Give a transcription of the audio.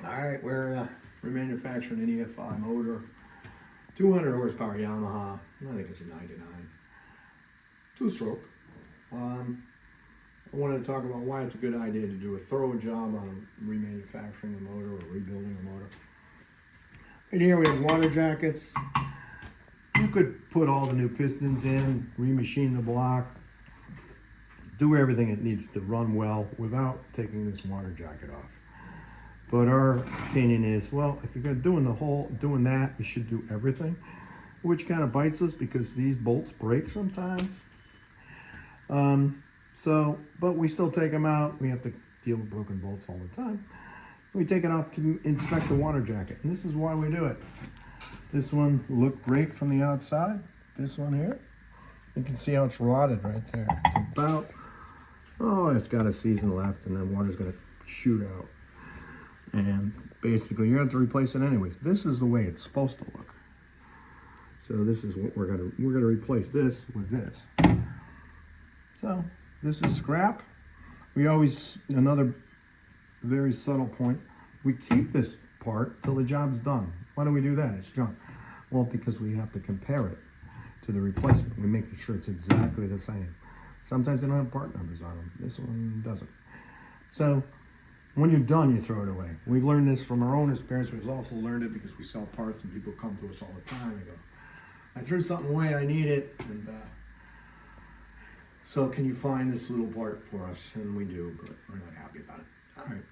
All right, we're remanufacturing an EFI motor, 200 horsepower Yamaha. I think it's a 99, two-stroke. I wanted to talk about why it's a good idea to do a thorough job on remanufacturing the motor or rebuilding the motor. Right here we have water jackets. You could put all the new pistons in, remachine the block, do everything it needs to run well without taking this water jacket off. But our opinion is, well, if you're doing that, you should do everything, which kind of bites us because these bolts break sometimes. But we still take them out. We have to deal with broken bolts all the time. We take it off to inspect the water jacket, and this is why we do it. This one looked great from the outside. This one here, you can see how it's rotted right there. It's about, it's got a season left, and then water's gonna shoot out. And basically, you're going to have to replace it anyways. This is the way it's supposed to look. So this is what we're gonna replace this with this. So this is scrap. We always, another very subtle point, we keep this part till the job's done. Why do we do that? It's junk. Well, because we have to compare it to the replacement. We make sure it's exactly the same. Sometimes they don't have part numbers on them. This one doesn't. So when you're done, you throw it away. We've learned this from our own experience. We've also learned it because we sell parts and people come to us all the time and go, I threw something away, I need it. And so can you find this little part for us? And we do, but we're not happy about it. All right.